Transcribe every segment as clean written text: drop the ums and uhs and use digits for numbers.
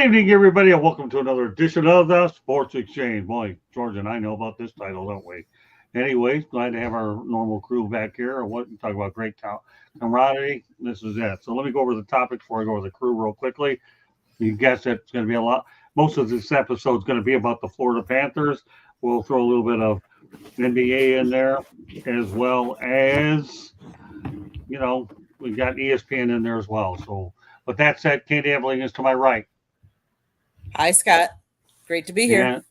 evening, everybody, and welcome to another edition of the Sports Exchange. Boy, George and I know about this title, don't we? Anyways, glad to have our normal crew back here. And what talk about great camaraderie. This is it. So let me go over the topics before I go over the crew real quickly. You guess it's going to be a lot. Most of this episode is going to be about the Florida Panthers. We'll throw a little bit of NBA in there, as well as we've got ESPN in there as well. So, with that said, Candy Eveling is to my right. Hi, Scott. Great to be here. And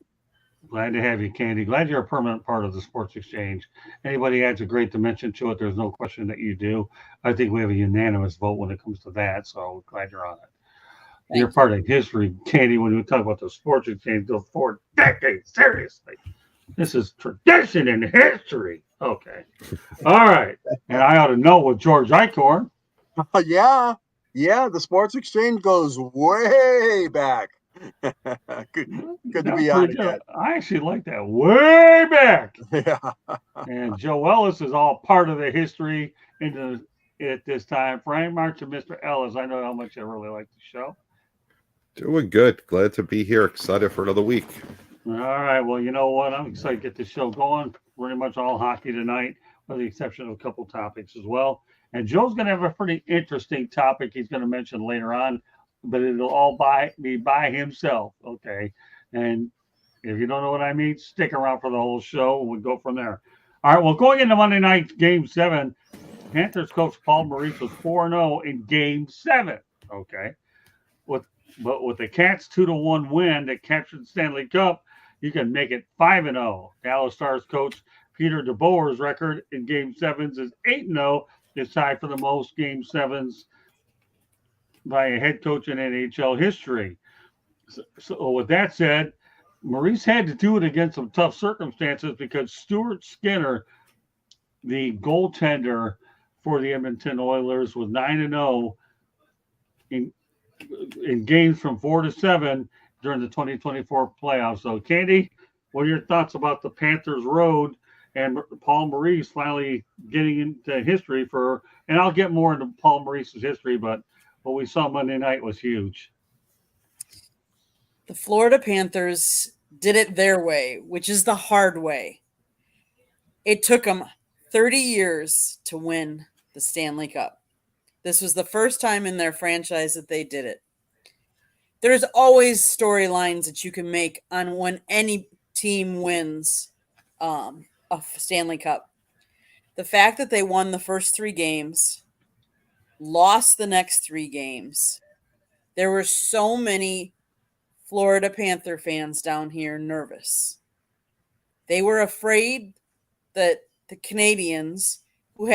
glad to have you, Candy. Glad you're a permanent part of the Sports Exchange. Anybody adds a great dimension to it, there's no question that you do. I think we have a unanimous vote when it comes to that, so glad you're on it. You're part of history, Candy, when we talk about the Sports Exchange, goes 4 decades. Seriously. This is tradition and history. Okay. All right. And I ought to know with George Eichhorn. Yeah, the Sports Exchange goes way back. good to be on again. I actually like that. Way back. Yeah. And Joe Ellis is all part of the history at this time. Frank March and Mr. Ellis, I know how much I really like the show. Doing good. Glad to be here. Excited for another week. All right. Well, you know what? I'm excited to get this show going. Pretty much all hockey tonight, with the exception of a couple topics as well. And Joe's going to have a pretty interesting topic he's going to mention later on, but it'll all be by himself. Okay. And if you don't know what I mean, stick around for the whole show. We'll go from there. All right. Well, going into Monday night Game 7, Panthers coach Paul Maurice was 4-0 in Game 7. Okay. But with the Cats 2-1 win that captured the Stanley Cup, you can make it 5-0. Dallas Stars coach Peter DeBoer's record in Game 7s is 8-0. It's tied for the most Game 7s by a head coach in NHL history. So with that said, Maurice had to do it against some tough circumstances because Stuart Skinner, the goaltender for the Edmonton Oilers, was 9-0 in games from 4 to 7 during the 2024 playoffs. So, Candy, what are your thoughts about the Panthers' road and Paul Maurice finally getting into history and I'll get more into Paul Maurice's history, but what we saw Monday night was huge. The Florida Panthers did it their way, which is the hard way. It took them 30 years to win the Stanley Cup. This was the first time in their franchise that they did it. There's always storylines that you can make on when any team wins a Stanley Cup. The fact that they won the first 3 games, lost the next 3 games. There were so many Florida Panther fans down here nervous. They were afraid that the Canadians, who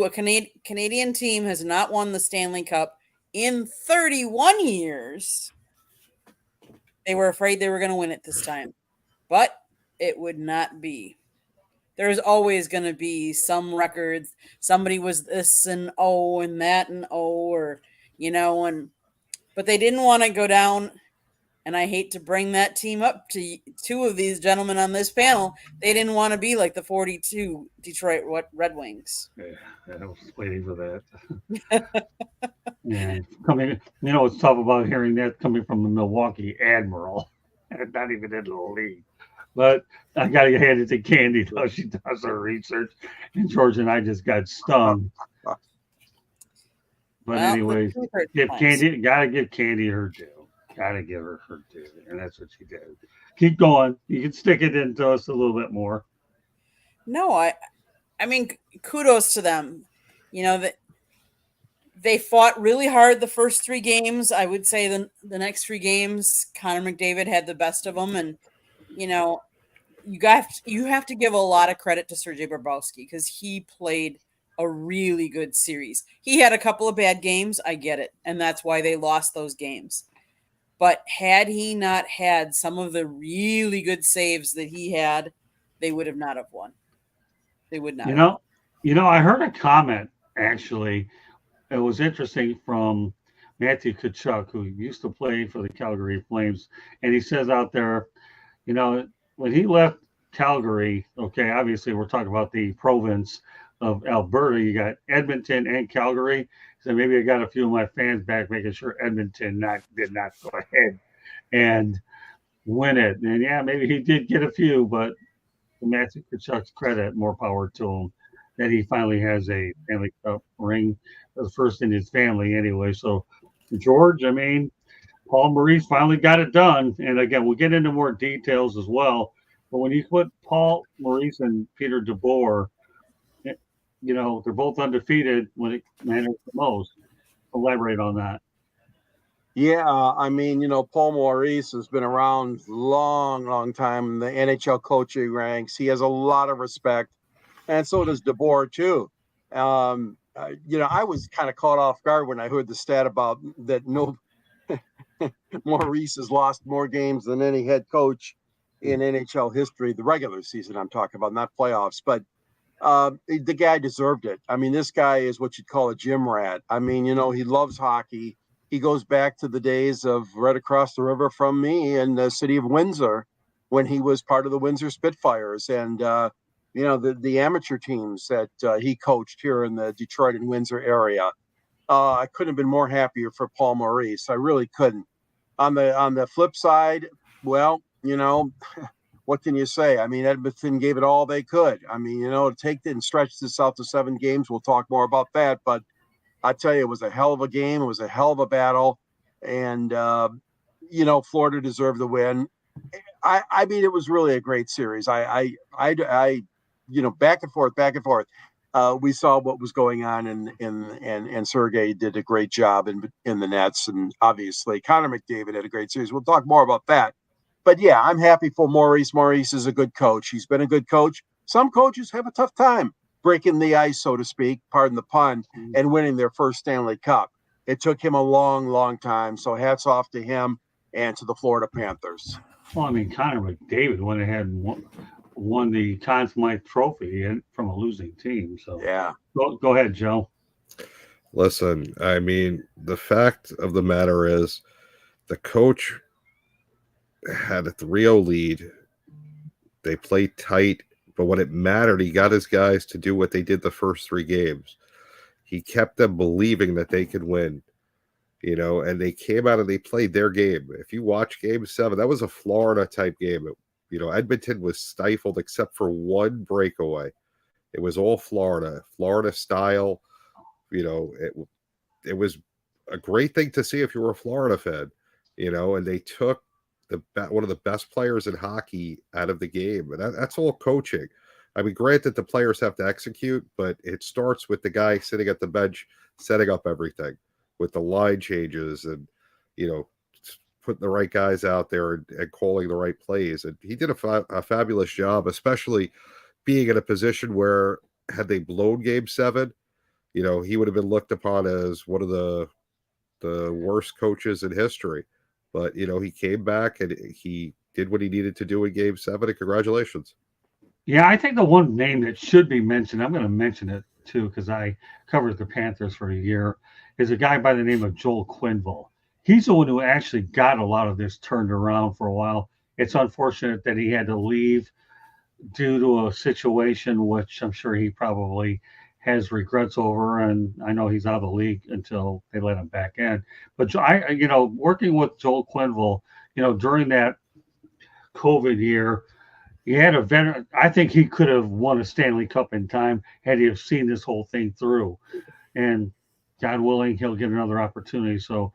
a Canadian team has not won the Stanley Cup in 31 years, they were afraid they were going to win it this time. But it would not be. There's always going to be some records. Somebody was this and oh and that and oh, but they didn't want to go down. And I hate to bring that team up to 2 of these gentlemen on this panel. They didn't want to be like the 42 Detroit Red Wings. Yeah, I was waiting for that. Yeah, what's tough about hearing that coming from the Milwaukee Admiral, not even in the league. But I got to hand it to Candy, though. She does her research. And George and I just got stung. But anyways, got to give Candy her due. Got to give her due. And that's what she did. Keep going. You can stick it into us a little bit more. No, I mean, kudos to them. That they fought really hard the first 3 games. I would say the next 3 games, Connor McDavid had the best of them. And, you have to give a lot of credit to Sergei Bobrovsky because he played a really good series. He had a couple of bad games. I get it. And that's why they lost those games. But had he not had some of the really good saves that he had, they would have not have won. They would not. I heard a comment, actually. It was interesting from Matthew Tkachuk, who used to play for the Calgary Flames. And he says out there, when he left Calgary, okay, obviously we're talking about the province of Alberta. You got Edmonton and Calgary. So maybe I got a few of my fans back making sure Edmonton did not go ahead and win it. And yeah, maybe he did get a few, but to Matthew Tkachuk's credit, more power to him that he finally has a Stanley Cup ring, the first in his family anyway. So, George, I mean, Paul Maurice finally got it done. And again, we'll get into more details as well. But when you put Paul Maurice and Peter DeBoer, you know, they're both undefeated when it matters the most. Elaborate on that. Yeah, I mean, Paul Maurice has been around long time in the NHL coaching ranks. He has a lot of respect, and so does DeBoer too. I was kind of caught off guard when I heard the stat about that. No, Maurice has lost more games than any head coach in NHL history. The regular season, I'm talking about, not playoffs, but. The guy deserved it. I mean, this guy is what you'd call a gym rat. I mean, he loves hockey. He goes back to the days of right across the river from me in the city of Windsor when he was part of the Windsor Spitfires and, the amateur teams that he coached here in the Detroit and Windsor area. I couldn't have been more happier for Paul Maurice. I really couldn't. On the flip side, well, what can you say? I mean, Edmonton gave it all they could. I mean, to take it and stretch this out to 7 games, we'll talk more about that. But I tell you, it was a hell of a game. It was a hell of a battle. And, Florida deserved the win. I mean, it was really a great series. I back and forth. We saw what was going on, and Sergei did a great job in the nets. And obviously, Connor McDavid had a great series. We'll talk more about that. But yeah, I'm happy for Maurice. Maurice is a good coach. He's been a good coach. Some coaches have a tough time breaking the ice, so to speak, pardon the pun, and winning their first Stanley Cup. It took him a long time. So hats off to him and to the Florida Panthers. Well, I mean, Connor McDavid went ahead and won the Conn Smythe Trophy from a losing team. So yeah, go ahead, Joe. Listen, I mean, the fact of the matter is the coach had a 3-0 lead. They played tight, but when it mattered, he got his guys to do what they did the first 3 games. He kept them believing that they could win, and they came out and they played their game. If you watch Game 7, that was a Florida-type game. Edmonton was stifled except for one breakaway. It was all Florida style. It was a great thing to see if you were a Florida fan, and they took one of the best players in hockey out of the game. And that's all coaching. I mean, granted, the players have to execute, but it starts with the guy sitting at the bench, setting up everything with the line changes and, putting the right guys out there and calling the right plays. And he did a fabulous job, especially being in a position where had they blown Game 7, he would have been looked upon as one of the worst coaches in history. But, he came back and he did what he needed to do in Game 7, and congratulations. Yeah, I think the one name that should be mentioned, I'm going to mention it too because I covered the Panthers for a year, is a guy by the name of Joel Quenneville. He's the one who actually got a lot of this turned around for a while. It's unfortunate that he had to leave due to a situation which I'm sure he probably has regrets over, and I know he's out of the league until they let him back in. But working with Joel Quenneville, during that COVID year, he had a veteran. I think he could have won a Stanley Cup in time had he have seen this whole thing through. And God willing, he'll get another opportunity. So,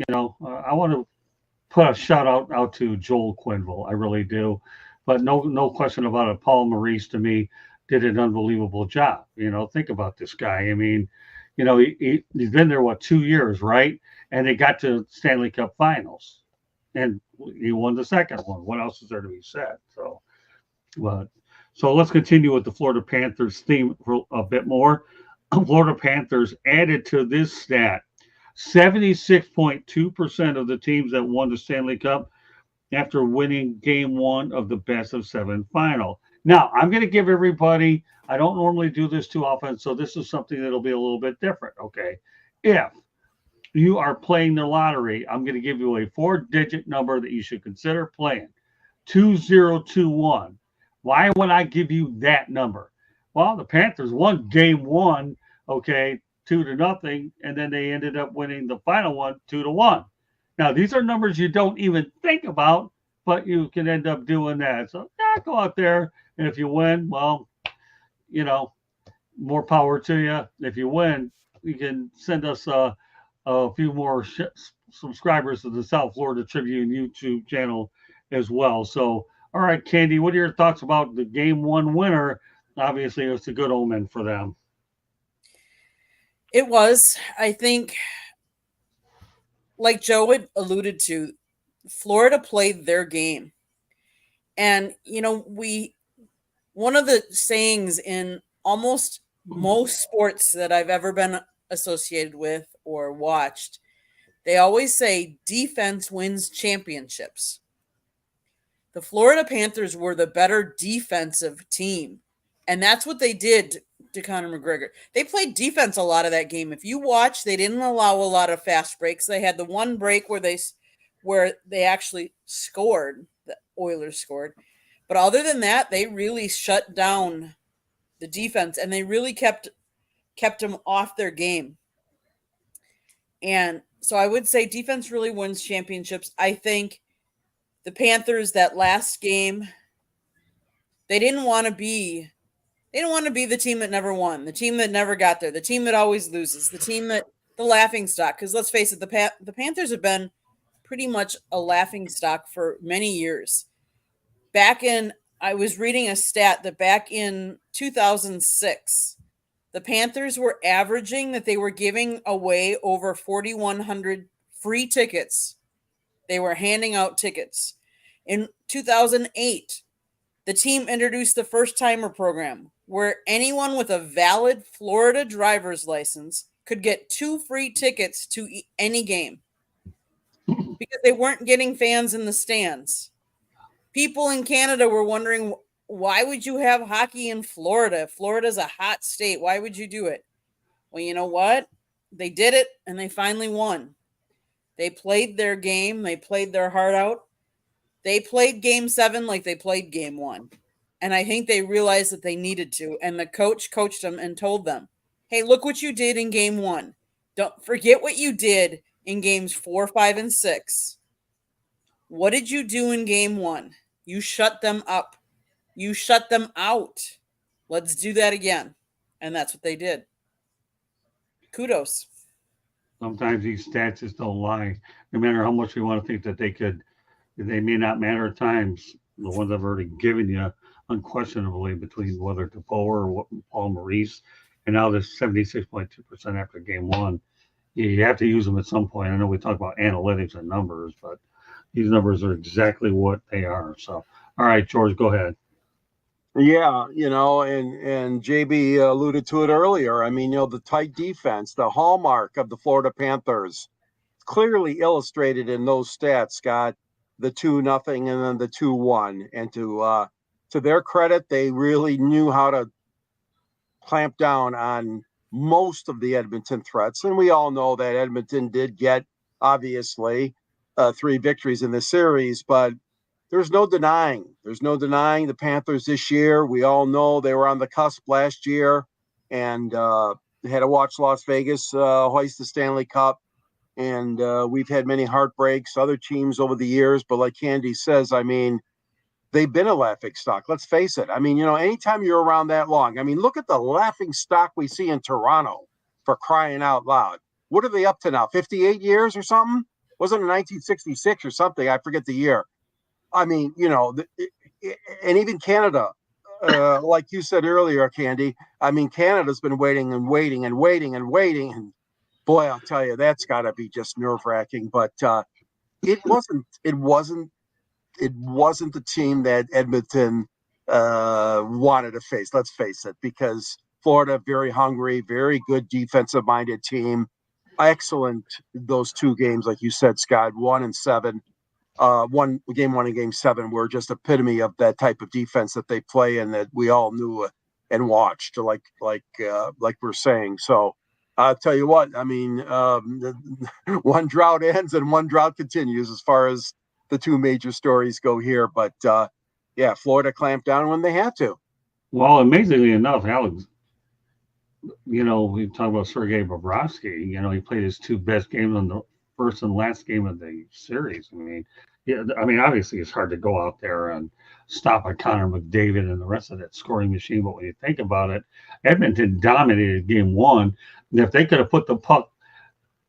I want to put a shout out to Joel Quenneville. I really do. But no question about it. Paul Maurice, to me, did an unbelievable job. Think about this guy. I mean, he's been there, 2 years, right? And they got to Stanley Cup finals. And he won the second one. What else is there to be said? So let's continue with the Florida Panthers theme for a bit more. Florida Panthers added to this stat 76.2% of the teams that won the Stanley Cup after winning Game 1 of the best-of-7 final. Now, I'm going to give everybody, I don't normally do this too often, so this is something that'll be a little bit different, okay? If you are playing the lottery, I'm going to give you a 4-digit number that you should consider playing. 2021. Why would I give you that number? Well, the Panthers won game one, okay, 2-0, and then they ended up winning the final one 2-1. Now, these are numbers you don't even think about, but you can end up doing that. So, yeah, go out there, and if you win, well, you know, more power to you. If you win, you can send us a few more subscribers to the South Florida Tribune YouTube channel as well. So, all right, Candy, what are your thoughts about the game one winner? Obviously, it's a good omen for them. It was, I think, like Joe had alluded to, Florida played their game. And, one of the sayings in almost most sports that I've ever been associated with or watched, they always say defense wins championships. The Florida Panthers were the better defensive team. And that's what they did to Conor McGregor. They played defense a lot of that game. If you watch, they didn't allow a lot of fast breaks. They had the one break where they actually scored. The Oilers scored. But other than that, they really shut down the defense, and they really kept them off their game. And so I would say defense really wins championships. I think the Panthers, that last game, they didn't want to be the team that never won, the team that never got there, the team that always loses, the laughing stock. Because let's face it, the Panthers have been pretty much a laughing stock for many years. I was reading a stat that back in 2006, the Panthers were averaging that they were giving away over 4,100 free tickets. They were handing out tickets. In 2008, the team introduced the first-timer program where anyone with a valid Florida driver's license could get 2 free tickets to any game because they weren't getting fans in the stands. People in Canada were wondering, why would you have hockey in Florida? Florida's a hot state. Why would you do it? Well, you know what? They did it, and they finally won. They played their game. They played their heart out. They played game 7 like they played game 1. And I think they realized that they needed to. And the coach coached them and told them, hey, look what you did in game 1. Don't forget what you did in games 4, 5, and 6. What did you do in game 1? You shut them up. You shut them out. Let's do that again. And that's what they did. Kudos. Sometimes these stats just don't lie. No matter how much we want to think that they may not matter at times. The ones I've already given you, unquestionably, between whether DePoe or Paul Maurice, and now this 76.2% after game 1. You have to use them at some point. I know we talk about analytics and numbers, but these numbers are exactly what they are. So, all right, George, go ahead. Yeah, and JB alluded to it earlier. I mean, the tight defense, the hallmark of the Florida Panthers, clearly illustrated in those stats, Scott, the 2-0 and then the 2-1. And to their credit, they really knew how to clamp down on most of the Edmonton threats. And we all know that Edmonton did get, obviously, 3 victories in the series, but there's no denying the Panthers this year. We all know they were on the cusp last year and had to watch Las Vegas hoist the Stanley Cup. And we've had many heartbreaks, other teams over the years. But like Candy says, I mean, they've been a laughing stock. Let's face it. I mean, anytime you're around that long, I mean, look at the laughing stock we see in Toronto, for crying out loud. What are they up to now? 58 years or something? Wasn't it 1966 or something? I forget the year. I mean, and even Canada, like you said earlier, Candy, I mean, Canada's been waiting and waiting and waiting and waiting. And boy, I'll tell you, that's got to be just nerve-wracking. But it wasn't the team that Edmonton wanted to face. Let's face it, because Florida, very hungry, very good defensive-minded team. Excellent, those 2 games, like you said, Scott, 1 and 7. Game 1 and game 7 were just epitome of that type of defense that they play and that we all knew and watched, like we're saying. So I'll tell you what, I mean, one drought ends and one drought continues as far as the 2 major stories go here. But Yeah, Florida clamped down when they had to. Well, amazingly enough, Alex, we talk about Sergei Bobrovsky. He played his two best games on the first and last game of the series. Obviously it's hard to go out there and stop a Connor McDavid and the rest of that scoring machine. But when you think about it, Edmonton dominated game one. And if they could have put the puck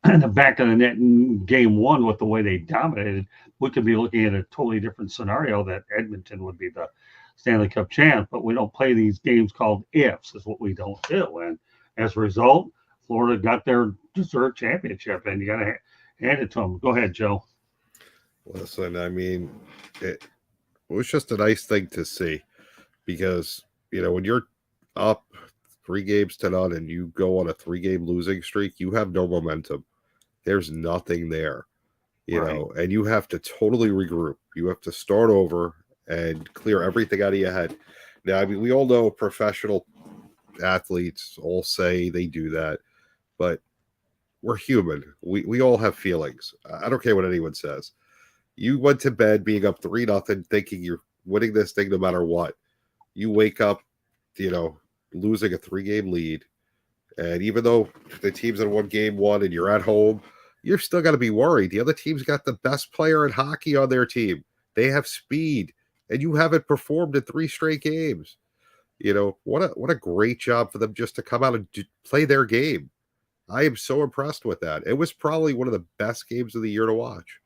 in the back of the net in game one with the way they dominated, we could be looking at a totally different scenario that Edmonton would be the Stanley Cup champ. But we don't play these games called ifs, is what we don't do. And as a result, Florida got their deserved championship, and you got to hand it to them. Go ahead, Joe. Listen, it was just a nice thing to see because, when you're up 3-0 and you go on a 3-game losing streak, you have no momentum. There's nothing there, and you have to totally regroup. You have to start over and clear everything out of your head. Now, we all know professional athletes all say they do that, but we're human. We all have feelings. I don't care what anyone says. You went to bed being up 3-0, thinking you're winning this thing no matter what. You wake up, losing a 3-game lead. And even though the team's in one game one and you're at home, you're still got to be worried. The other team's got the best player in hockey on their team. They have speed, and you haven't performed in 3 straight games. What a great job for them just to come out and play their game. I am so impressed with that. It was probably one of the best games of the year to watch.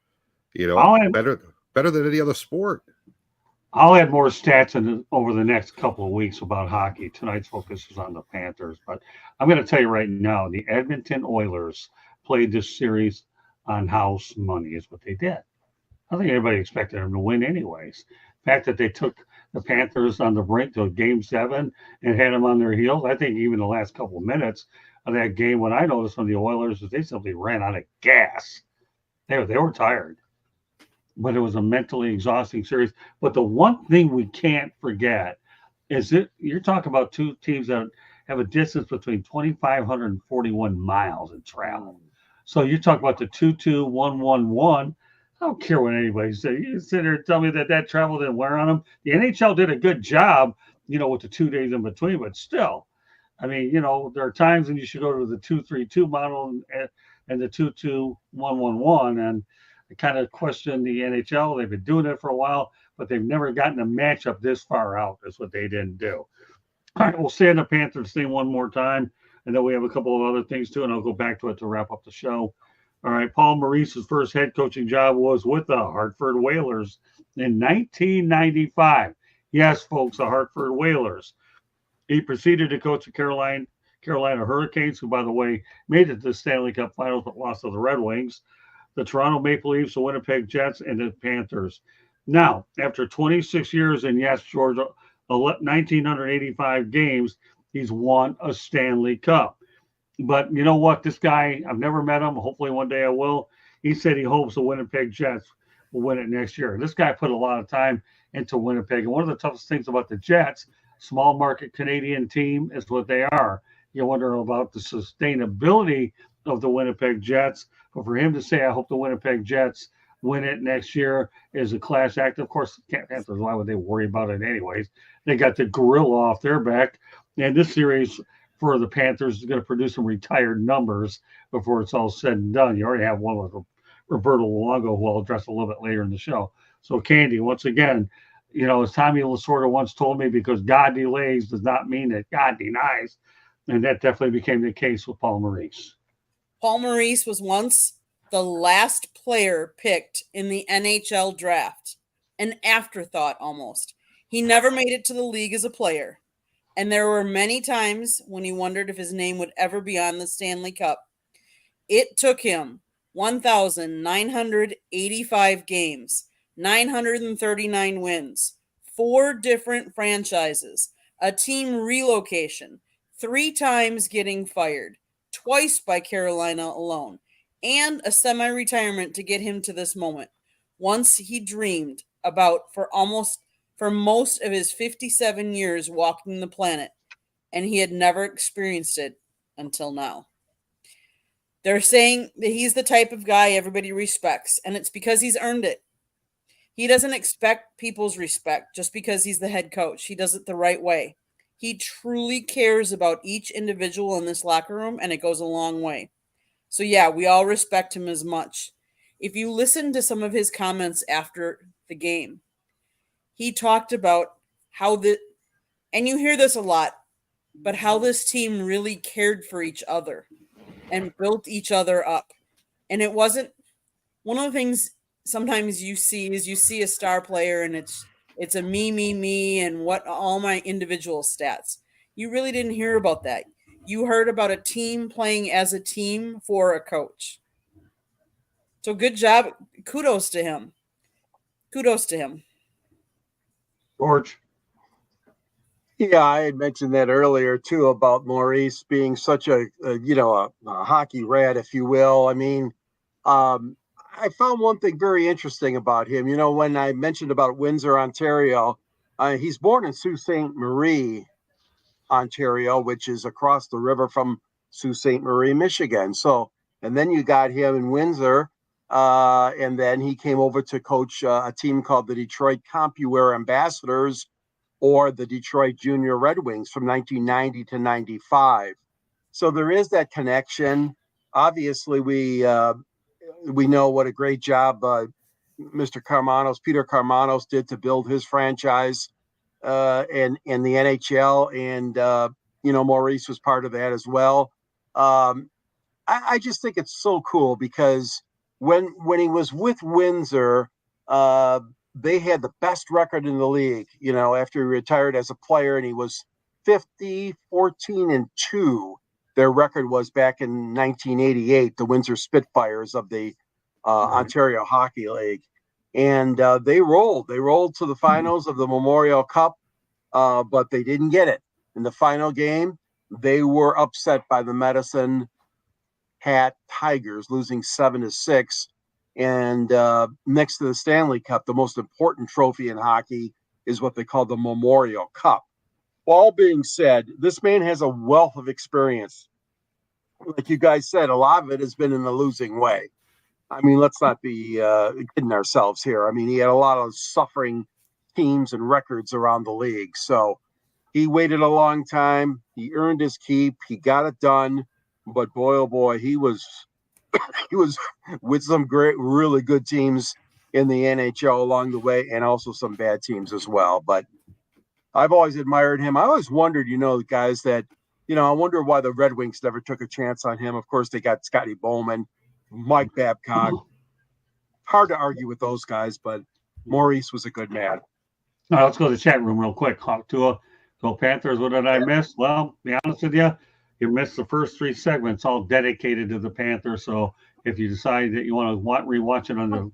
Better than any other sport. I'll add more stats over the next couple of weeks about hockey. Tonight's focus is on the Panthers, but I'm going to tell you right now, the Edmonton Oilers played this series on house money is what they did. I think everybody expected them to win anyways. The fact that they took the Panthers on the brink to Game 7 and had them on their heels, I think even the last couple of minutes of that game, what I noticed from the Oilers is they simply ran out of gas. They were tired. But it was a mentally exhausting series. But the one thing we can't forget is that you're talking about two teams that have a distance between 2,541 and 41 miles in travel. So you talk about the 2-2, 1-1-1. I don't care what anybody says. You sit there and tell me that travel didn't wear on them. The NHL did a good job, with the 2 days in between, but still. There are times when you should go to the 2-3-2 model and the 2-2-1-1-1. And I kind of question the NHL. They've been doing it for a while, but they've never gotten a matchup this far out. That's what they didn't do. All right, we'll stay on the Panthers thing one more time, and then we have a couple of other things too, and I'll go back to it to wrap up the show. All right, Paul Maurice's first head coaching job was with the Hartford Whalers in 1995. Yes, folks, the Hartford Whalers. He proceeded to coach the Carolina Hurricanes, who, by the way, made it to the Stanley Cup Finals but lost to the Red Wings, the Toronto Maple Leafs, the Winnipeg Jets, and the Panthers. Now, after 26 years and, yes, George, 1,985 games, he's won a Stanley Cup. But you know what? This guy, I've never met him. Hopefully one day I will. He said he hopes the Winnipeg Jets will win it next year. This guy put a lot of time into Winnipeg. And one of the toughest things about the Jets, small market Canadian team, is what they are. You wonder about the sustainability of the Winnipeg Jets. But for him to say, I hope the Winnipeg Jets win it next year is a class act. Of course, Panthers, why would they worry about it anyways? They got the gorilla off their back. And this series for the Panthers is going to produce some retired numbers before it's all said and done. You already have one with Roberto Luongo, who I'll address a little bit later in the show. So, Candy, once again, as Tommy Lasorda once told me, because God delays does not mean that God denies. And that definitely became the case with Paul Maurice. Paul Maurice was once the last player picked in the NHL draft, an afterthought almost. He never made it to the league as a player, and there were many times when he wondered if his name would ever be on the Stanley Cup. It took him 1,985 games, 939 wins, 4 different franchises, a team relocation, 3 times getting fired, twice by Carolina alone, and a semi-retirement to get him to this moment. Once he dreamed about for most of his 57 years walking the planet, and he had never experienced it until now. They're saying that he's the type of guy everybody respects, and it's because he's earned it. He doesn't expect people's respect just because he's the head coach. He does it the right way. He truly cares about each individual in this locker room, and it goes a long way. So, yeah, we all respect him as much. If you listen to some of his comments after the game, he talked about how and you hear this a lot, but how this team really cared for each other and built each other up. And it wasn't one of the things sometimes you see a star player and it's a me, and what all my individual stats. You really didn't hear about that. You heard about a team playing as a team for a coach. So good job. Kudos to him. Kudos to him. George. Yeah, I had mentioned that earlier too about Maurice being such a hockey rat, if you will. I mean, I found one thing very interesting about him. You know, when I mentioned about Windsor, Ontario, he's born in Sault Ste. Marie, Ontario, which is across the river from Sault Ste. Marie, Michigan. So, and then you got him in Windsor, and then he came over to coach a team called the Detroit CompuWare Ambassadors, or the Detroit Junior Red Wings, from 1990 to 95. So there is that connection. Obviously, we know what a great job Peter Carmanos did to build his franchise in the NHL, and Maurice was part of that as well. I just think it's so cool because when he was with Windsor, they had the best record in the league, after he retired as a player, and he was 50-14-2. Their record was back in 1988, the Windsor Spitfires of the Ontario Hockey League. And they rolled to the finals of the Memorial Cup, but they didn't get it. In the final game, they were upset by the Medicine Hat Tigers, losing 7-6. And next to the Stanley Cup, the most important trophy in hockey is what they call the Memorial Cup. All being said, this man has a wealth of experience. Like you guys said, a lot of it has been in the losing way. I mean, let's not be kidding ourselves here. I mean, he had a lot of suffering teams and records around the league. So he waited a long time. He earned his keep. He got it done. But boy, oh boy, he was with some great, really good teams in the NHL along the way, and also some bad teams as well. But I've always admired him. I always wondered, guys, that, I wonder why the Red Wings never took a chance on him. Of course, they got Scotty Bowman, Mike Babcock. Hard to argue with those guys, but Maurice was a good man. All right, let's go to the chat room real quick. Hawk Tua, go Panthers. What did I miss? Well, to be honest with you, you missed the first three segments, all dedicated to the Panthers. So if you decide that you want to rewatch it on the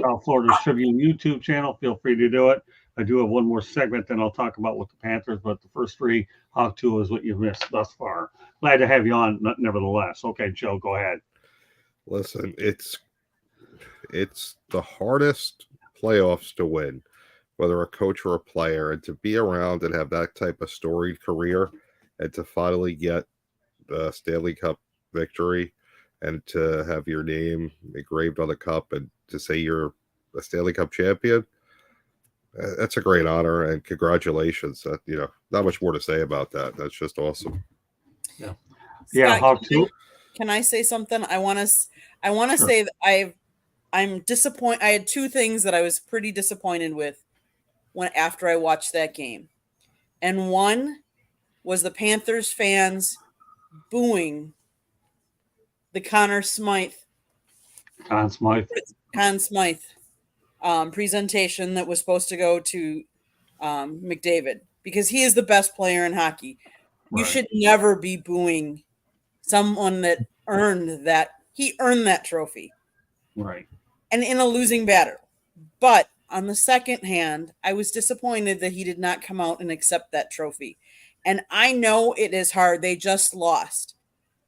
South Florida Tribune YouTube channel, feel free to do it. I do have one more segment, then I'll talk about with the Panthers, but the first three, Hawk 2 is what you've missed thus far. Glad to have you on, nevertheless. Okay, Joe, go ahead. Listen, it's the hardest playoffs to win, whether a coach or a player, and to be around and have that type of storied career, and to finally get the Stanley Cup victory, and to have your name engraved on the cup, and to say you're a Stanley Cup champion. That's a great honor, and congratulations. Not much more to say about that. That's just awesome. Yeah. Scott, Hawk 2. Can I say something? I want to Sure. say that I'm disappointed. I had two things that I was pretty disappointed with after I watched that game. And one was the Panthers fans booing the Conn Smythe presentation that was supposed to go to McDavid, because he is the best player in hockey. You should never be booing someone that earned that. He earned that trophy. Right. And in a losing battle. But on the second hand, I was disappointed that he did not come out and accept that trophy. And I know it is hard. They just lost.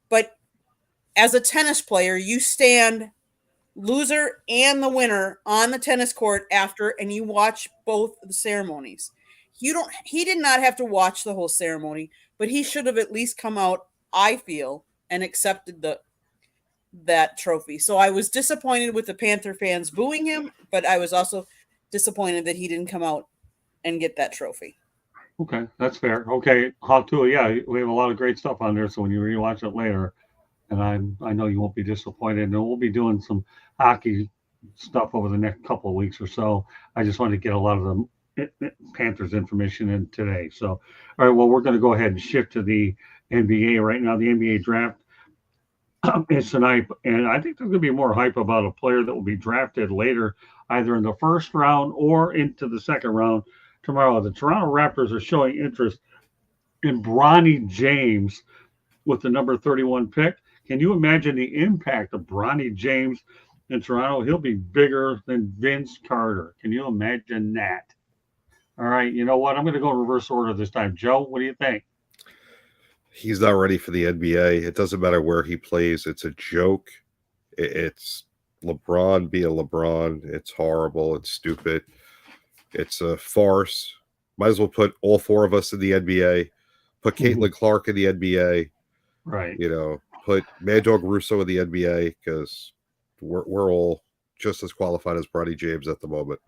But as a tennis player, you stand loser and the winner on the tennis court after, and you watch both the ceremonies. He did not have to watch the whole ceremony, but he should have at least come out, I feel, and accepted that trophy. So I was disappointed with the Panther fans booing him, but I was also disappointed that he didn't come out and get that trophy. Okay, that's fair. Okay, Hawk Tuah, yeah, we have a lot of great stuff on there. So when you rewatch it later, and I know you won't be disappointed. And we'll be doing some hockey stuff over the next couple of weeks or so. I just wanted to get a lot of the Panthers information in today. So, all right, well, we're going to go ahead and shift to the NBA right now. The NBA draft is tonight, and I think there's going to be more hype about a player that will be drafted later, either in the first round or into the second round tomorrow. The Toronto Raptors are showing interest in Bronny James with the number 31 pick. Can you imagine the impact of Bronny James in Toronto? He'll be bigger than Vince Carter. Can you imagine that? All right, you know what? I'm going to go in reverse order this time. Joe, what do you think? He's not ready for the NBA. It doesn't matter where he plays. It's a joke. It's LeBron being LeBron. It's horrible. It's stupid. It's a farce. Might as well put all four of us in the NBA. Put Caitlin Clark in the NBA. Right. You know, put Mad Dog Russo in the NBA because we're all just as qualified as Bronny James at the moment.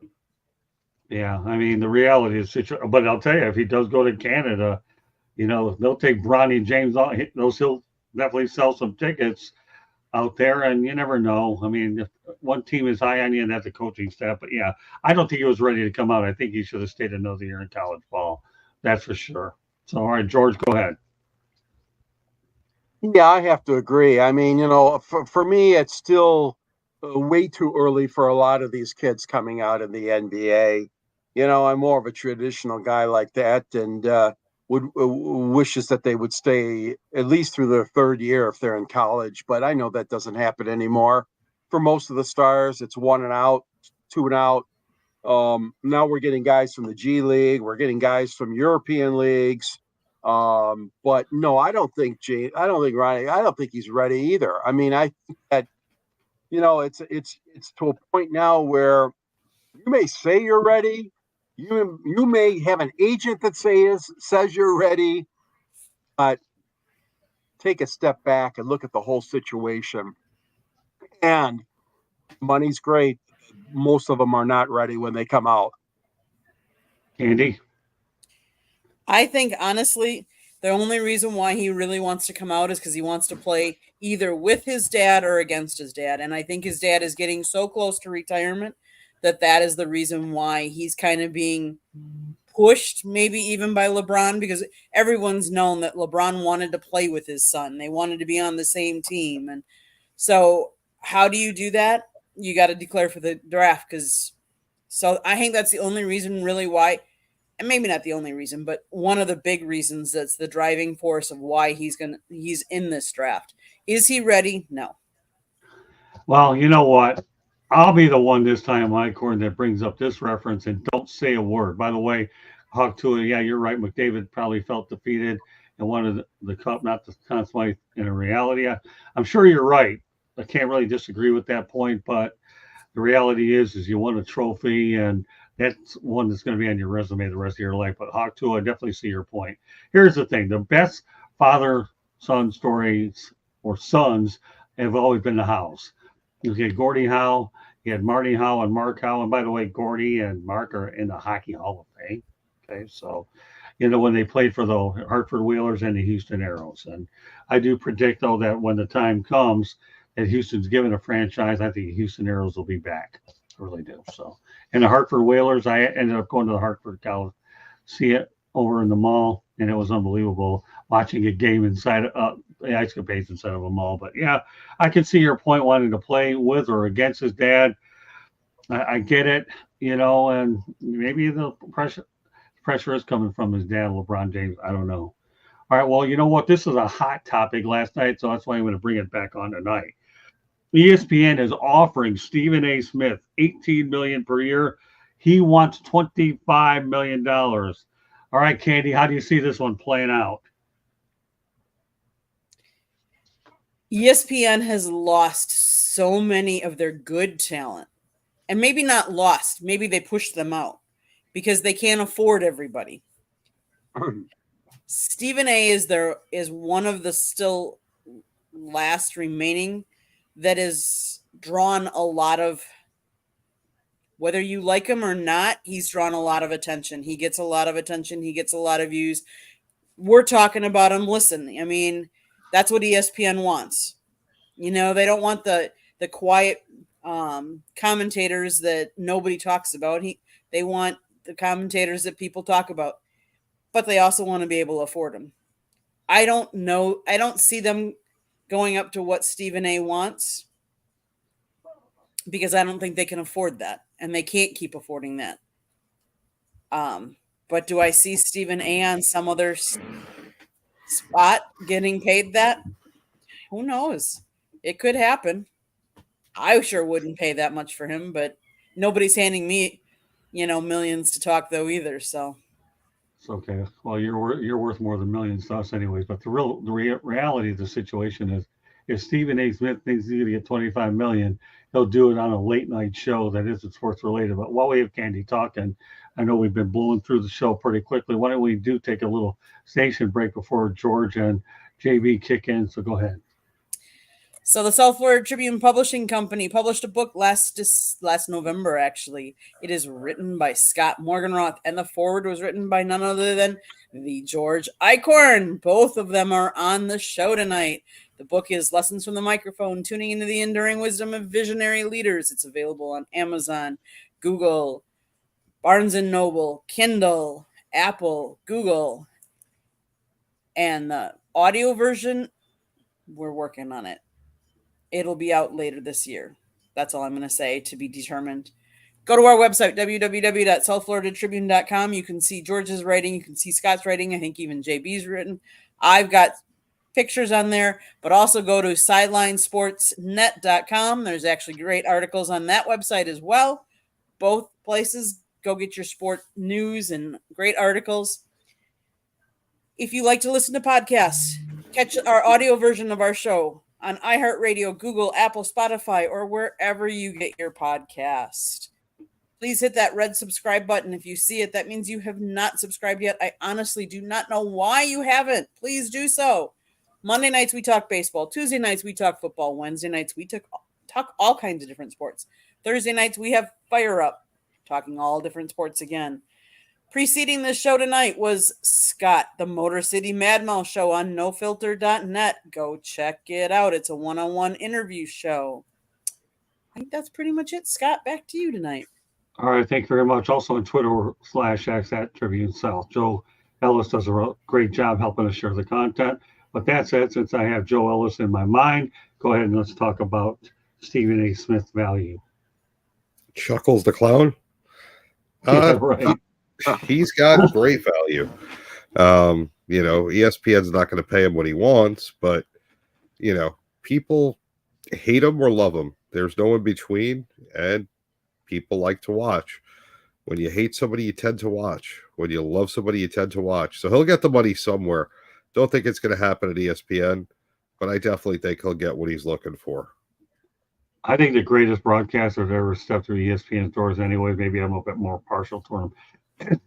Yeah, I mean, the reality is, but I'll tell you, if he does go to Canada, you know, they'll take Bronny James on. He'll definitely sell some tickets out there, and you never know. I mean, if one team is high on you, and that's the coaching staff. But yeah, I don't think he was ready to come out. I think he should have stayed another year in college ball. That's for sure. So, all right, George, go ahead. Yeah, I have to agree. I mean, you know, for me, it's still way too early for a lot of these kids coming out in the NBA. You know, I'm more of a traditional guy like that, and would wishes that they would stay at least through their third year if they're in college. But I know that doesn't happen anymore. For most of the stars, it's 1 and out, 2 and out. Now we're getting guys from the G League. We're getting guys from European leagues. But no, I don't think Ronnie. I don't think he's ready either. I mean, I think that, you know, it's to a point now where you may say you're ready. You may have an agent that says you're ready, but take a step back and look at the whole situation. And money's great. Most of them are not ready when they come out. Andy? I think, honestly, the only reason why he really wants to come out is because he wants to play either with his dad or against his dad. And I think his dad is getting so close to retirement that is the reason why he's kind of being pushed, maybe even by LeBron, because everyone's known that LeBron wanted to play with his son. They wanted to be on the same team. And so how do you do that? You got to declare for the draft. So I think that's the only reason really why, and maybe not the only reason, but one of the big reasons that's the driving force of why he's in this draft. Is he ready? No. Well, you know what? I'll be the one this time, Lycorn, that brings up this reference and don't say a word. By the way, Hawk Tuah, yeah, you're right. McDavid probably felt defeated and wanted the cup not to consummate in a reality. I'm sure you're right. I can't really disagree with that point, but the reality is you won a trophy, and that's one that's going to be on your resume the rest of your life. But Hawk Tuah, I definitely see your point. Here's the thing: the best father-son stories or sons have always been the Howes. You had Gordie Howe, you had Marty Howe and Mark Howe. And by the way, Gordie and Mark are in the Hockey Hall of Fame. Okay, so, you know, when they played for the Hartford Whalers and the Houston Aeros. And I do predict, though, that when the time comes that Houston's given a franchise, I think the Houston Aeros will be back. I really do. So, and the Hartford Whalers, I ended up going to the Hartford College, see it over in the mall, and it was unbelievable watching a game inside the Ice Capades inside of a mall. But yeah, I can see your point, wanting to play with or against his dad. I get it, you know, and maybe the pressure is coming from his dad, LeBron James. I don't know. All right, well, you know what? This is a hot topic last night, so that's why I'm going to bring it back on tonight. ESPN is offering Stephen A. Smith $18 million per year. He wants $25 million. All right, Candy, how do you see this one playing out? ESPN has lost so many of their good talent. And maybe not lost. Maybe they pushed them out because they can't afford everybody. Stephen A. is one of the still last remaining that has drawn a lot of Whether you like him or not, he's drawn a lot of attention. He gets a lot of attention. He gets a lot of views. We're talking about him. Listen, I mean, that's what ESPN wants. You know, they don't want the quiet commentators that nobody talks about. They want the commentators that people talk about, but they also want to be able to afford them. I don't know. I don't see them going up to what Stephen A wants because I don't think they can afford that, and they can't keep affording that. But do I see Stephen A on some other spot getting paid that? Who knows? It could happen. I sure wouldn't pay that much for him, but nobody's handing me, millions to talk though either. So It's okay. Well, you're worth more than millions to us, anyways. But the reality of the situation is, if Stephen A. Smith thinks he's going to get 25 million, he'll do it on a late night show that isn't sports related. But while we have Candy talking, I know we've been blowing through the show pretty quickly. Why don't we take a little station break before George and JB kick in? So go ahead. So the South Florida Tribune Publishing Company published a book last November, actually. It is written by Scott Morgenroth, and the foreword was written by none other than the George Eichhorn. Both of them are on the show tonight. The book is Lessons from the Microphone, Tuning into the Enduring Wisdom of Visionary Leaders. It's available on Amazon, Google, Barnes & Noble, Kindle, Apple, Google. And the audio version, we're working on it. It'll be out later this year. That's all I'm going to say, to be determined. Go to our website, www.southfloridatribune.com. You can see George's writing. You can see Scott's writing. I think even JB's written. I've got pictures on there, but also go to sidelinesportsnet.com. There's actually great articles on that website as well. Both places, go get your sport news and great articles. If you like to listen to podcasts, catch our audio version of our show on iHeartRadio, Google, Apple, Spotify, or wherever you get your podcast. Please hit that red subscribe button. If you see it, that means you have not subscribed yet. I honestly do not know why you haven't. Please do so. Monday nights, we talk baseball. Tuesday nights, we talk football. Wednesday nights, we talk all kinds of different sports. Thursday nights, we have Fire Up, talking all different sports again. Preceding this show tonight was Scott, the Motor City Madmouse show on nofilter.net. Go check it out. It's a one-on-one interview show. I think that's pretty much it. Scott, back to you tonight. All right. Thank you very much. Also on Twitter /X at Tribune South. Joe Ellis does a great job helping us share the content. But that said, since I have Joe Ellis in my mind, go ahead and let's talk about Stephen A. Smith value. Chuckles the clown. Right. He's got great value. ESPN's not going to pay him what he wants, but people hate him or love him. There's no in between, and people like to watch. When you hate somebody, you tend to watch. When you love somebody, you tend to watch. So he'll get the money somewhere. Don't think it's going to happen at ESPN, but I definitely think he'll get what he's looking for. I think the greatest broadcaster that ever stepped through ESPN's doors anyway, maybe I'm a bit more partial to him,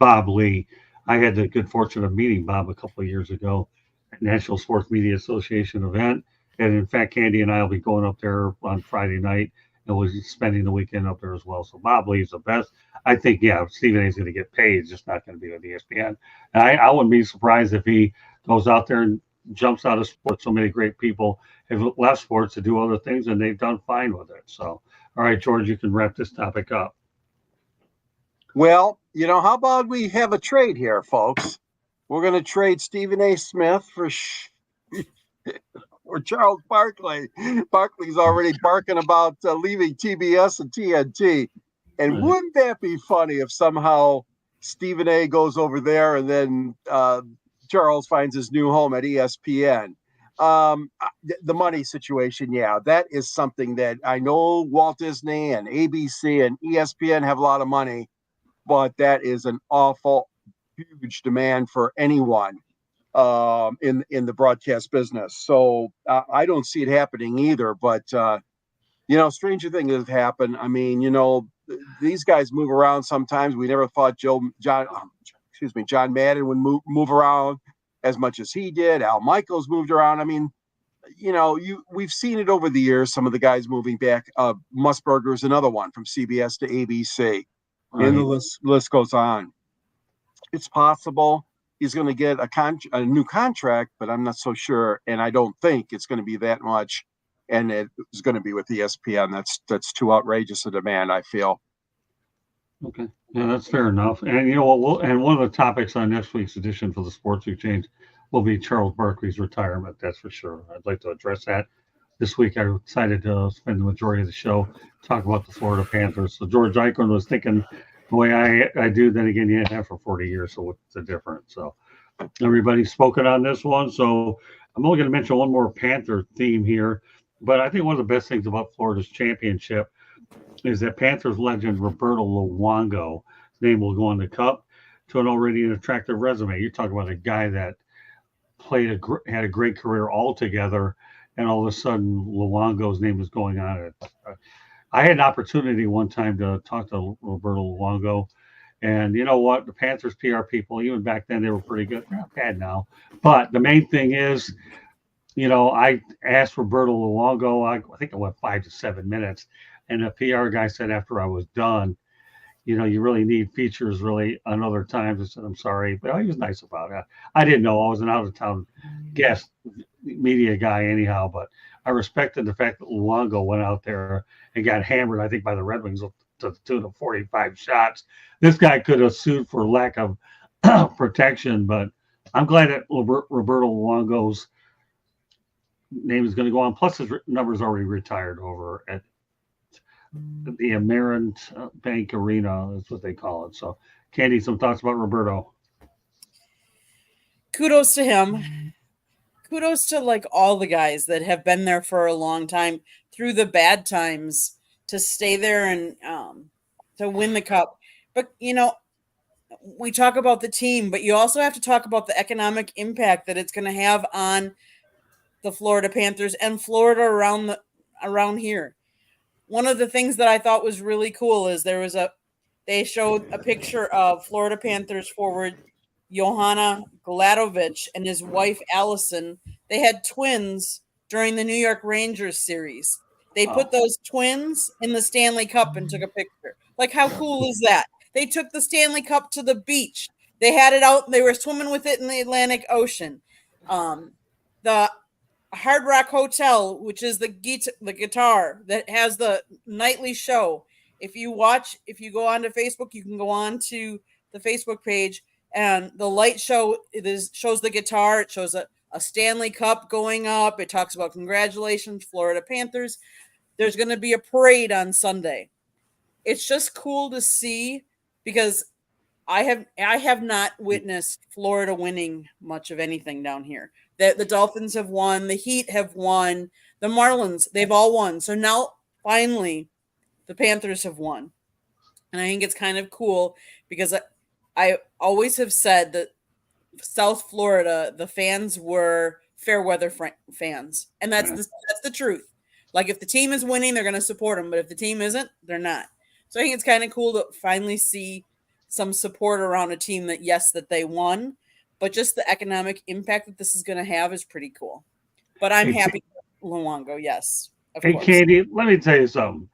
Bob Lee. I had the good fortune of meeting Bob a couple of years ago at National Sports Media Association event. And in fact, Candy and I will be going up there on Friday night, and we'll be spending the weekend up there as well. So Bob Lee's the best. I think, Stephen A's going to get paid. It's just not going to be with ESPN. And I wouldn't be surprised if he goes out there and jumps out of sports. So many great people have left sports to do other things, and they've done fine with it. So, all right, George, you can wrap this topic up. Well, how about we have a trade here, folks? We're going to trade Stephen A. Smith for Charles Barkley. Barkley's already barking about leaving TBS and TNT. And wouldn't that be funny if somehow Stephen A. goes over there and then Charles finds his new home at ESPN? The money situation, that is something that I know Walt Disney and ABC and ESPN have a lot of money, but that is an awful huge demand for anyone in the broadcast business. So I don't see it happening either. But stranger things have happened. I mean, these guys move around sometimes. We never thought John Madden would move around as much as he did. Al Michaels moved around. I mean, we've seen it over the years. Some of the guys moving back. Musburger's another one from CBS to ABC, and the list goes on. It's possible he's going to get a new contract, but I'm not so sure, and I don't think it's going to be that much. And it's going to be with ESPN. That's too outrageous a demand, I feel. Okay, yeah, that's fair enough. And you know what? And one of the topics on next week's edition for the Sports Exchange will be Charles Barkley's retirement. That's for sure. I'd like to address that this week. I decided to spend the majority of the show talk about the Florida Panthers. So George Eichhorn was thinking the way I do. Then again, you have for 40 years, so what's the difference? So everybody's spoken on this one. So I'm only going to mention one more Panther theme here. But I think one of the best things about Florida's championship is that Panthers legend Roberto Luongo's name will go on the cup to an already attractive resume. You're talking about a guy that had a great career altogether, and all of a sudden Luongo's name is going on it. I had an opportunity one time to talk to Roberto Luongo, and you know what? The Panthers PR people, even back then, they were pretty good. They're not bad now, but the main thing is, I asked Roberto Luongo, I think I went 5 to 7 minutes, and the PR guy said after I was done, you really need features really on other times. I said, I'm sorry, but he was nice about it. I didn't know. I was an out-of-town guest media guy anyhow, but I respected the fact that Luongo went out there and got hammered, I think, by the Red Wings to the tune of 45 shots. This guy could have sued for lack of protection, but I'm glad that Roberto Luongo's name is going to go on. Plus, his number's already retired over at the Amerant Bank Arena. That's what they call it. So, Candy, some thoughts about Roberto? Kudos to him. Kudos to all the guys that have been there for a long time through the bad times to stay there and to win the cup. But, we talk about the team, but you also have to talk about the economic impact that it's going to have on the Florida Panthers and Florida around here. One of the things that I thought was really cool is they showed a picture of Florida Panthers forward Johanna Gladovich and his wife Allison. They had twins during the New York Rangers series. They put those twins in the Stanley Cup and took a picture. How cool is that? They took the Stanley Cup to the beach. They had it out. They were swimming with it in the Atlantic Ocean. The Hard Rock Hotel, which is the guitar that has the nightly show. If you go onto Facebook, you can go on to the Facebook page, and the light show shows the guitar. It shows a Stanley Cup going up. It talks about congratulations, Florida Panthers. There's going to be a parade on Sunday. It's just cool to see because I have not witnessed Florida winning much of anything down here. The Dolphins have won. The Heat have won. The Marlins, they've all won. So now, finally, the Panthers have won. And I think it's kind of cool because I always have said that South Florida, the fans were fair weather fans. And that's the truth. If the team is winning, they're going to support them. But if the team isn't, they're not. So I think it's kind of cool to finally see some support around a team that they won. But just the economic impact that this is going to have is pretty cool. But I'm happy for Luongo, yes. Hey, course. Candy, let me tell you something.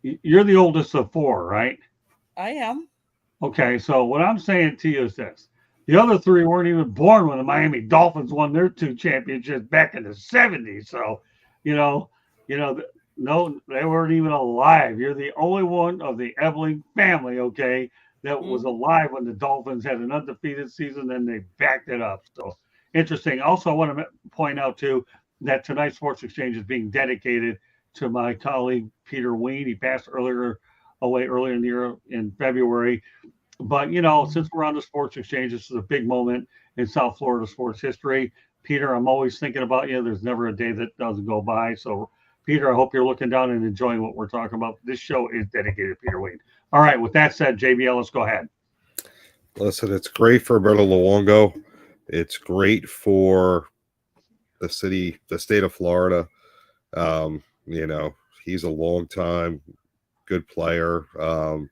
You're the oldest of 4, right? I am. Okay, so what I'm saying to you is this. The other 3 weren't even born when the Miami Dolphins won their 2 championships back in the 70s. So, no, they weren't even alive. You're the only one of the Ebeling family, okay, that was alive when the Dolphins had an undefeated season, then they backed it up. So interesting. Also, I want to point out, too, that tonight's Sports Exchange is being dedicated to my colleague, Peter Ween. He passed earlier in the year in February. But, since we're on the Sports Exchange, this is a big moment in South Florida sports history. Peter, I'm always thinking about you. There's never a day that doesn't go by. So, Peter, I hope you're looking down and enjoying what we're talking about. This show is dedicated to Peter Ween. All right, with that said, JBL, let's go ahead. Listen, it's great for Roberto Luongo. It's great for the state of Florida. He's a long-time good player. I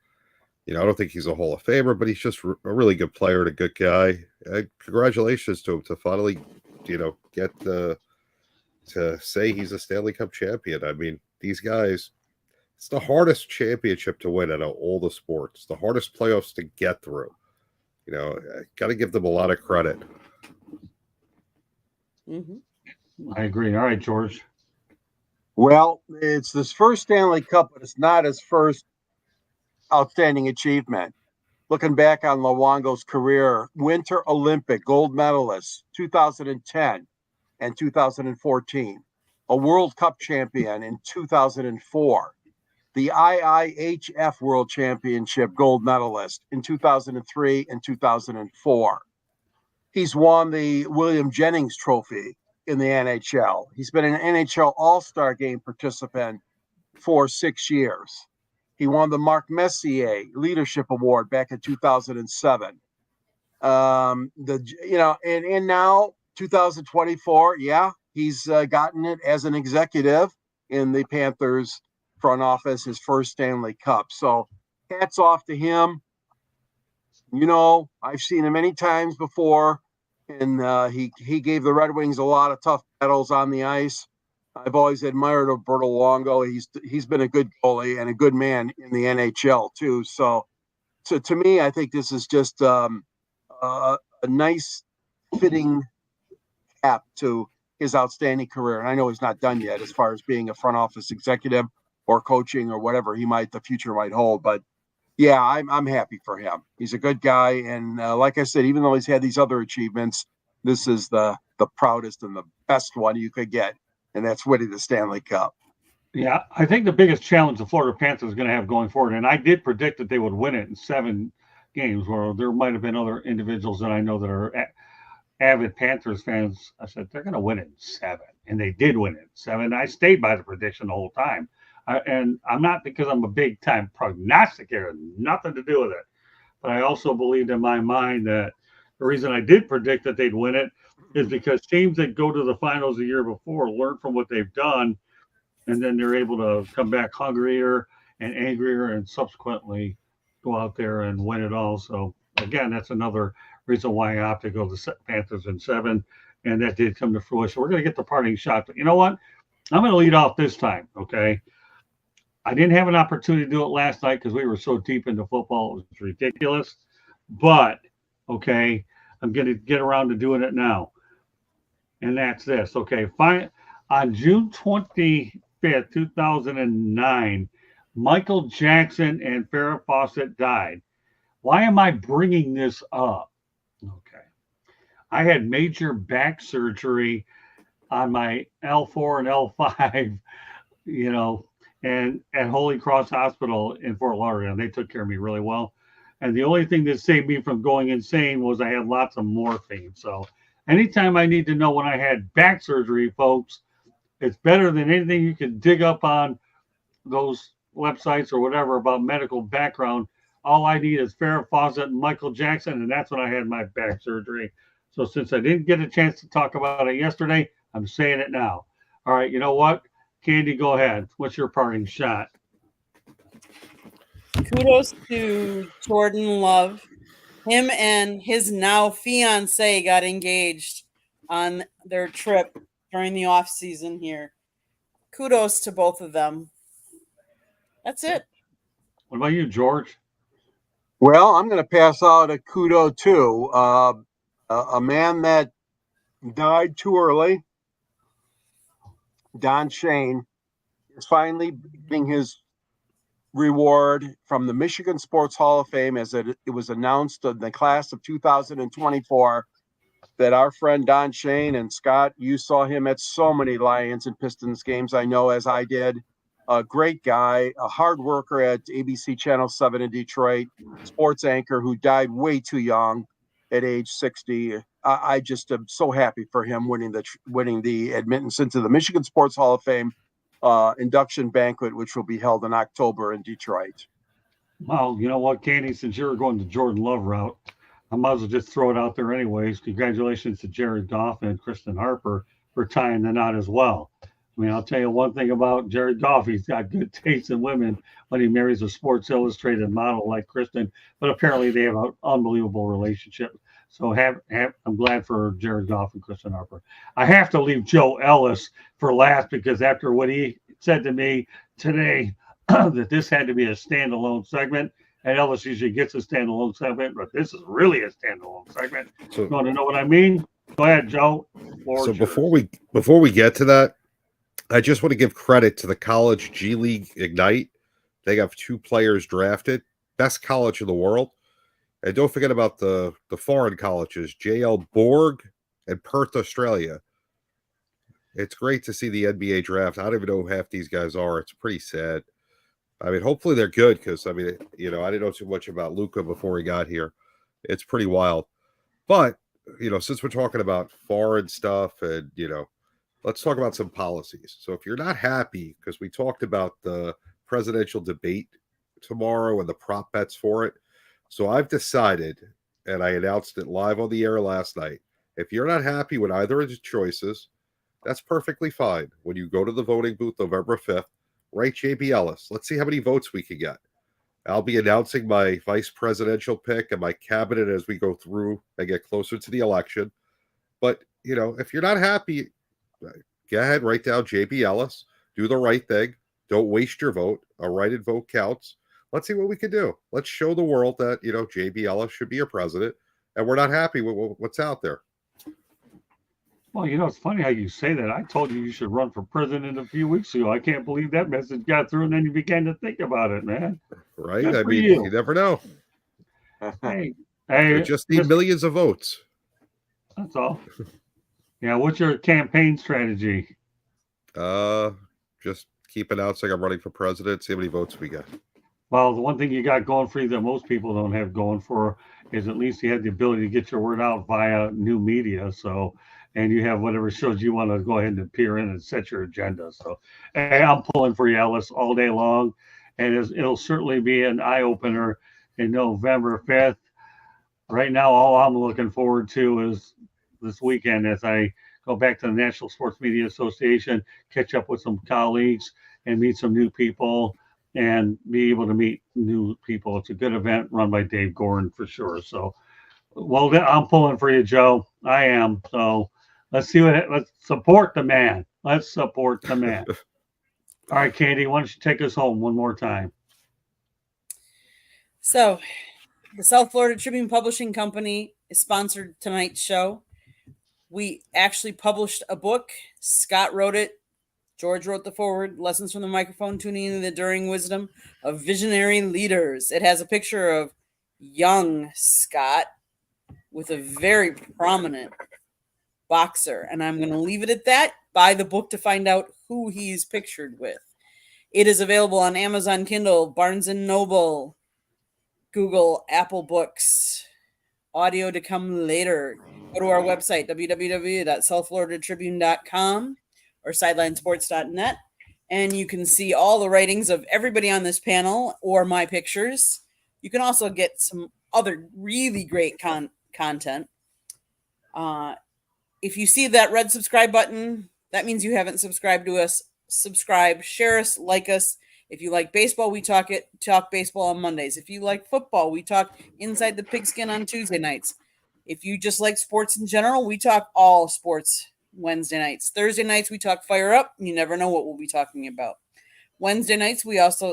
don't think he's a Hall of Famer, but he's just a really good player and a good guy. Congratulations to him to finally, get the to say he's a Stanley Cup champion. I mean, these guys, it's the hardest championship to win out of all the sports, the hardest playoffs to get through. You know, got to give them a lot of credit. I agree. All right, George. Well, it's his first Stanley Cup, but it's not his first outstanding achievement. Looking back on Luongo's career, Winter Olympic gold medalist 2010 and 2014, a World Cup champion in 2004, the IIHF World Championship gold medalist in 2003 and 2004. He's won the William Jennings Trophy in the NHL. He's been an NHL All-Star Game participant for 6 years. He won the Marc Messier Leadership Award back in 2007. And now 2024, he's gotten it as an executive in the Panthers front office, his first Stanley Cup. So hats off to him. You know, I've seen him many times before, and he gave the Red Wings a lot of tough battles on the ice. I've always admired Roberto Luongo. He's been a good goalie and a good man in the NHL too. So to me, I think this is just a nice fitting cap to his outstanding career. And I know he's not done yet as far as being a front office executive or coaching or whatever the future might hold. But yeah, I'm happy for him. He's a good guy. And like I said, even though he's had these other achievements, this is the proudest and the best one you could get. And that's winning the Stanley Cup. Yeah, I think the biggest challenge the Florida Panthers are going to have going forward, and I did predict that they would win it in 7 games, where there might have been other individuals that I know that are avid Panthers fans. I said, they're going to win it in 7, and they did win it in 7. I stayed by the prediction the whole time. And I'm not because I'm a big-time prognosticator, nothing to do with it. But I also believed in my mind that the reason I did predict that they'd win it is because teams that go to the finals the year before learn from what they've done, and then they're able to come back hungrier and angrier and subsequently go out there and win it all. So, again, that's another reason why I opted to go to the Panthers in 7, and that did come to fruition. We're going to get the parting shot. But you know what? I'm going to lead off this time, okay? I didn't have an opportunity to do it last night because we were so deep into football. It was ridiculous. But, okay, I'm going to get around to doing it now. And that's this, okay? On June 25th, 2009, Michael Jackson and Farrah Fawcett died. Why am I bringing this up? Okay. I had major back surgery on my L4 and L5, and at Holy Cross Hospital in Fort Lauderdale. They took care of me really well. And the only thing that saved me from going insane was I had lots of morphine. So anytime I need to know when I had back surgery, folks, it's better than anything you can dig up on those websites or whatever about medical background. All I need is Farrah Fawcett and Michael Jackson, and that's when I had my back surgery. So since I didn't get a chance to talk about it yesterday, I'm saying it now. All right, you know what? Candy, go ahead. What's your parting shot? Kudos to Jordan Love. Him and his now fiance got engaged on their trip during the off season here. Kudos to both of them. That's it. What about you, George? Well, I'm going to pass out a kudo too. A man that died too early, Don Shane, is finally getting his reward from the Michigan Sports Hall of Fame, as it was announced in the class of 2024 that our friend Don Shane, and Scott, you saw him at so many Lions and Pistons games, I know, as I did. A great guy, a hard worker at ABC Channel 7 in Detroit, sports anchor who died way too young at age 60. I just am so happy for him winning the admittance into the Michigan Sports Hall of Fame induction banquet, which will be held in October in Detroit. Well, you know what, Candy, since you were going the Jordan Love route, I might as well just throw it out there anyways. Congratulations to Jared Goff and Kristen Harper for tying the knot as well. I mean, I'll tell you one thing about Jared Goff. He's got good taste in women when he marries a Sports Illustrated model like Kristen, but apparently they have an unbelievable relationship. So I'm glad for Jared Goff and Christian Harper. I have to leave Joe Ellis for last because after what he said to me today, that this had to be a standalone segment. And Ellis usually gets a standalone segment, but this is really a standalone segment. So, you want to know what I mean? Go ahead, Joe. So before we get to that, I just want to give credit to the College G League Ignite. They have 2 players drafted, best college in the world. And don't forget about the foreign colleges, JL Borg and Perth, Australia. It's great to see the NBA draft. I don't even know who half these guys are. It's pretty sad. I mean, hopefully they're good because, I mean, you know, I didn't know too much about Luka before he got here. It's pretty wild. But, you know, since we're talking about foreign stuff and, you know, let's talk about some policies. So if you're not happy, because we talked about the presidential debate tomorrow and the prop bets for it. So I've decided, and I announced it live on the air last night, if you're not happy with either of the choices, that's perfectly fine. When you go to the voting booth November 5th, write JB Ellis. Let's see how many votes we can get. I'll be announcing my vice presidential pick and my cabinet as we go through and get closer to the election. But, you know, if you're not happy, go ahead, write down JB Ellis. Do the right thing. Don't waste your vote. A write-in vote counts. Let's see what we can do. Let's show the world that, you know, JB Ellis should be your president, and we're not happy with what's out there. Well, you know, it's funny how you say that. I told you should run for president a few weeks ago. I can't believe that message got through, and then you began to think about it, man. Right? Good I for mean, you. you never know. Hey, We just need millions of votes. That's all. Yeah, what's your campaign strategy? Just keep announcing I'm running for president, see how many votes we get. Well, the one thing you got going for you that most people don't have going for is at least you have the ability to get your word out via new media. So, and you have whatever shows you want to go ahead and appear in and set your agenda. So, hey, I'm pulling for you, Ellis, all day long. And it'll certainly be an eye opener in November 5th. Right now, all I'm looking forward to is this weekend as I go back to the National Sports Media Association, catch up with some colleagues and meet some new people and be able to meet new people. It's a good event run by Dave Gordon for sure. So, well, I'm pulling for you, Joe. I am. So let's support the man. Let's support the man. All right, Candy, why don't you take us home one more time? So the South Florida Tribune Publishing Company is sponsored tonight's show. We actually published a book. Scott wrote it. George wrote the foreword, Lessons from the Microphone, Tuning into the Enduring Wisdom of Visionary Leaders. It has a picture of young Scott with a very prominent boxer. And I'm going to leave it at that. Buy the book to find out who he's pictured with. It is available on Amazon Kindle, Barnes & Noble, Google, Apple Books. Audio to come later. Go to our website, www.southfloridatribune.com or sidelinesports.net, and you can see all the writings of everybody on this panel or my pictures. You can also get some other really great content. If you see that red subscribe button, that means you haven't subscribed to us. Subscribe, share us, like us. If you like baseball, we talk baseball on Mondays. If you like football, we talk Inside the Pigskin on Tuesday nights. If you just like sports in general, we talk all sports Wednesday nights. Thursday nights, we talk Fire Up. You never know what we'll be talking about. Wednesday nights,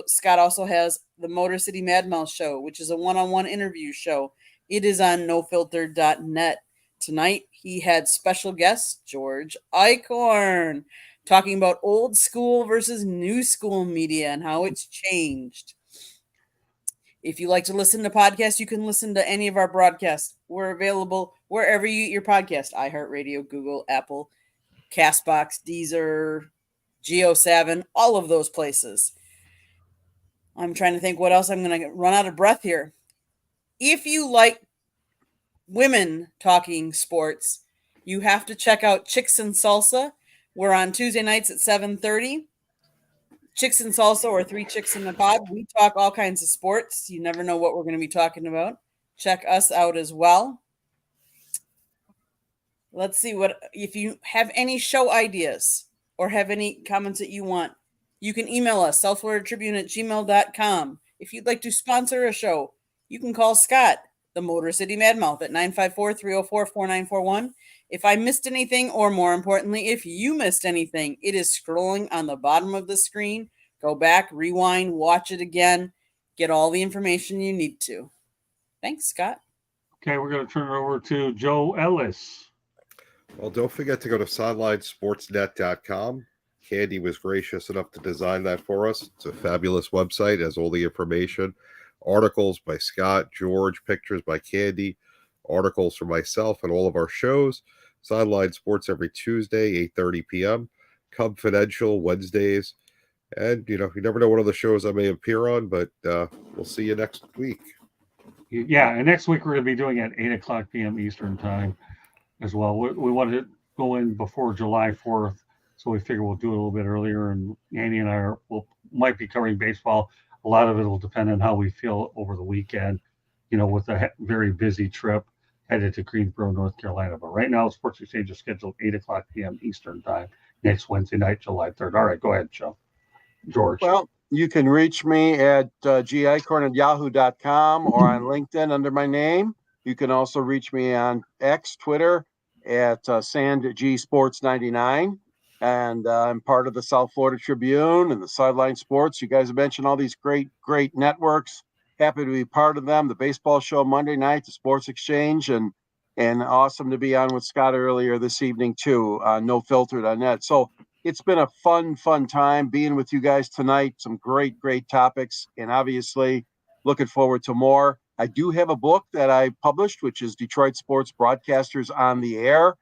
Scott also has the Motor City Mad Mouse show, which is a one-on-one interview show. It is on nofilter.net. Tonight, he had special guest George Eichhorn talking about old school versus new school media and how it's changed. If you like to listen to podcasts, you can listen to any of our broadcasts. We're available wherever you get your podcast. iHeartRadio, Google, Apple, CastBox, Deezer, Geo7, all of those places. I'm trying to think what else. I'm going to run out of breath here. If you like women talking sports, you have to check out Chicks and Salsa. We're on Tuesday nights at 7:30. Chicks and Salsa, or Three Chicks in the Pod. We talk all kinds of sports. You never know what we're going to be talking about. Check us out as well. Let's see if you have any show ideas or have any comments that you want, you can email us, southfloridatribune@gmail.com. If you'd like to sponsor a show, you can call Scott, the Motor City Mad Mouth at 954-304-4941. If I missed anything, or more importantly, if you missed anything, it is scrolling on the bottom of the screen. Go back, rewind, watch it again, get all the information you need to. Thanks, Scott. Okay, we're going to turn it over to Joe Ellis. Well, don't forget to go to sidelinesportsnet.com. Candy was gracious enough to design that for us. It's a fabulous website, has all the information, articles by Scott, George, pictures by Candy, articles from myself and all of our shows. Sideline Sports every Tuesday, 8:30 p.m. Confidential Wednesdays. And, you never know what other shows I may appear on, but we'll see you next week. Yeah, and next week we're going to be doing it at 8 o'clock p.m. Eastern time as well. We wanted to go in before July 4th, so we figure we'll do it a little bit earlier. And Andy and I might be covering baseball. A lot of it will depend on how we feel over the weekend, with a very busy trip headed to Greensboro, North Carolina. But right now, Sports Exchange is scheduled 8 o'clock p.m. Eastern time next Wednesday night, July 3rd. All right, go ahead, Joe. George. Well, you can reach me at gicorn@yahoo.com or on LinkedIn under my name. You can also reach me on X, Twitter at SandGSports99. And I'm part of the South Florida Tribune and the Sideline Sports. You guys have mentioned all these great networks. Happy to be part of them. The baseball show Monday night, the Sports Exchange, and awesome to be on with Scott earlier this evening too, NoFilter.net. So it's been a fun time being with you guys tonight. Some great topics, and obviously looking forward to more. I do have a book that I published, which is Detroit Sports Broadcasters on the Air.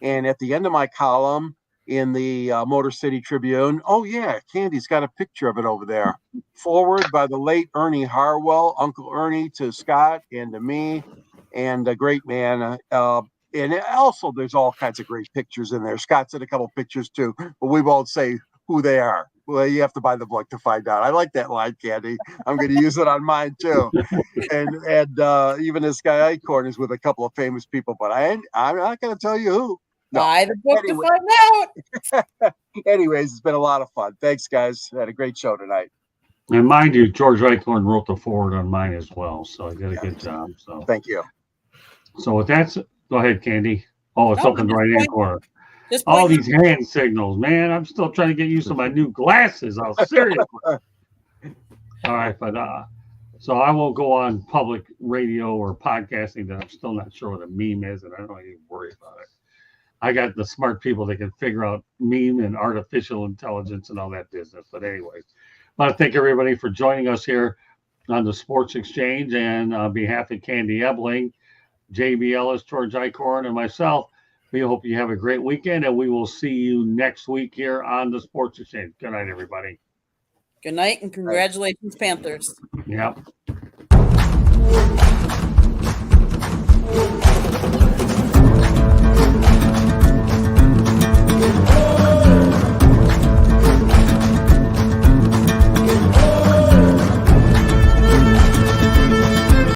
And at the end of my column in the Motor City Tribune, oh yeah, Candy's got a picture of it over there. Forward by the late Ernie Harwell, Uncle Ernie to Scott and to me, and a great man. And also, there's all kinds of great pictures in there. Scott's in a couple pictures too, but we won't say who they are. Well, you have to buy the book to find out. I like that line, Candy. I'm going to use it on mine too. And even this guy Acorn is with a couple of famous people, but I'm not going to tell you who. No. Buy the book to find out. Anyways, it's been a lot of fun. Thanks, guys. Had a great show tonight. And mind you, George Eichhorn wrote the forward on mine as well, so he did a good job. So thank you. So with that, go ahead, Candy. Oh, it's up in the right-hand corner. All these hand signals, man. I'm still trying to get used to my new glasses. I'll seriously. All right, but so I won't go on public radio or podcasting that I'm still not sure what a meme is, and I don't even worry about it. I got the smart people that can figure out meme and artificial intelligence and all that business. But anyways, I want to thank everybody for joining us here on the Sports Exchange, and on behalf of Candy Ebling, JB Ellis, George Eichhorn, and myself, we hope you have a great weekend, and we will see you next week here on the Sports Exchange. Good night, everybody. Good night, and congratulations, Panthers. Yep.